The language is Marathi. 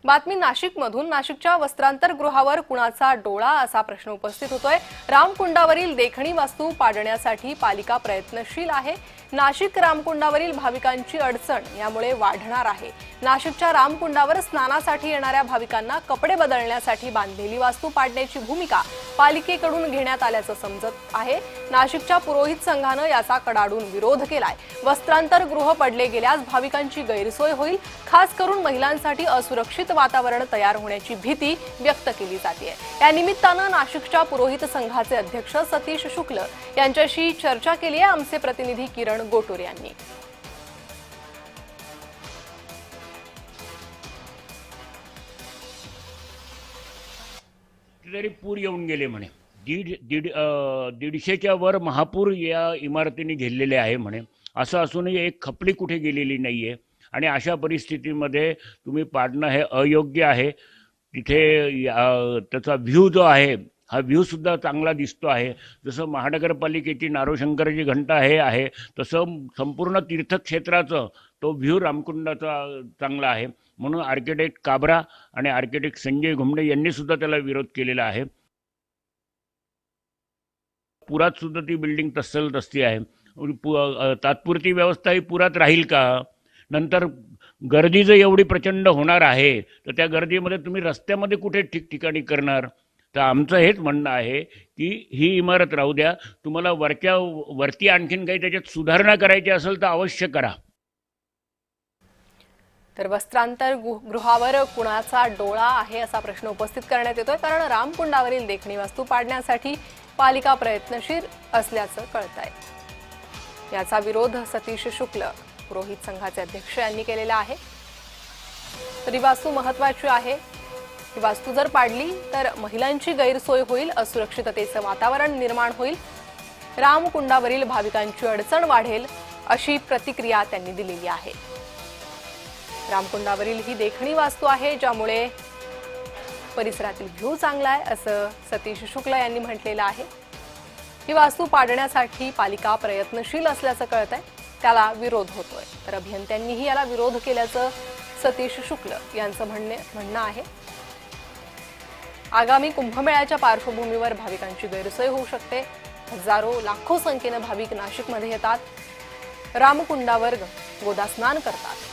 बातमी नाशिकमधून। नाशिकच्या वस्त्रांतरगृहावर कुणाचा डोळा असा प्रश्न उपस्थित होतोय। रामकुंडावरील देखणी वास्तू पाडण्यासाठी पालिका प्रयत्नशील आहे। नाशिक रामकुंडावरील भाविकांची अडचण यामुळे वाढणार आहे। नाशिकच्या रामकुंडावर स्नानासाठी येणाऱ्या भाविकांना कपडे बदलण्यासाठी बांधलेली वास्तू पाडण्याची भूमिका पालिकेकडून घेण्यात आल्याचं समजत आहे। नाशिकच्या पुरोहित संघानं याचा कडाडून विरोध केलाय। वस्त्रांतरगृह पडले गेल्यास भाविकांची गैरसोय होईल, खास करून महिलांसाठी असुरक्षित वातावरण तयार होण्याची भीती व्यक्त केली जाते। या निमित्तानं नाशिकच्या पुरोहित संघाचे अध्यक्ष सतीश शुक्ल यांच्याशी चर्चा केली आहे आमचे प्रतिनिधी किरण गोटोरे यांनी। तरी पूर येऊन गेले म्हणे, 150च्या वर महापूर या इमारतीने घेरलेले आहे म्हणे। असं असूनही एक खपली कुठे गेलेली नाहीये आणि अशा परिस्थितीमध्ये तुम्ही पाडणं हे अयोग्य आहे। तिथे त्याचा व्ह्यू जो आहे हा व्ह्यू सुद्धा चांगला दिसतो आहे। जसं महानगरपालिकेची नारोशंकरची घंटा आहे तसं संपूर्ण तीर्थक्षेत्राचं तो व्ह्यू रामकुंडाचा चांगला आहे। म्हणून आर्किटेक्ट काबरा आणि आर्किटेक्ट संजय घुमडे यांनी सुद्धा त्याला विरोध केलेला आहे। पुरात सुद्धा ती बिल्डिंग तसली आहे। तात्पुरती व्यवस्था ही पुरात राहील का? नंतर गर्दी जर एवढी प्रचंड होणार आहे तर त्या गर्दीमध्ये तुम्ही रस्त्यामध्ये कुठे ठिकठिकाणी करणार? तर आमचं हेच म्हणणं आहे की ही इमारत राहू द्या, तुम्हाला वरती आणखीन काही त्याच्यात सुधारणा करायची असेल तर अवश्य करा। तर वस्त्रांतरगृहावर कुणाचा डोळा आहे असा प्रश्न उपस्थित करण्यात येतोय, कारण रामकुंडावरील देखणी वास्तू पाडण्यासाठी पालिका प्रयत्नशील असल्याचं कळतंय। याचा विरोध सतीश शुक्ल पुरोहित संघाचे अध्यक्ष यांनी केलेला आहे। तर ही वास्तू महत्त्वाची आहे। ही वास्तू जर पाडली तर महिलांची गैरसोय होईल, असुरक्षिततेचं वातावरण निर्माण होईल, रामकुंडावरील भाविकांची अडचण वाढेल अशी प्रतिक्रिया त्यांनी दिलेली आहे। रामकुंडावरील ही देखणी वास्तू आहे ज्यामुळे परिसरातील व्ह्यू चांगला आहे असं सतीश शुक्ल यांनी म्हटलेलं आहे। ही वास्तू पाडण्यासाठी पालिका प्रयत्नशील असल्याचं कळतंय, त्याला विरोध होतोय। तर अभियंत्यांनीही याला विरोध केल्याचं सतीश शुक्ल यांचं म्हणणं आहे। आगामी कुंभमेळ्याच्या पार्श्वभूमीवर भाविकांची गैरसोय होऊ शकते। हजारो लाखो संख्येने भाविक नाशिकमध्ये येतात, रामकुंडावर गोदास्नान करतात।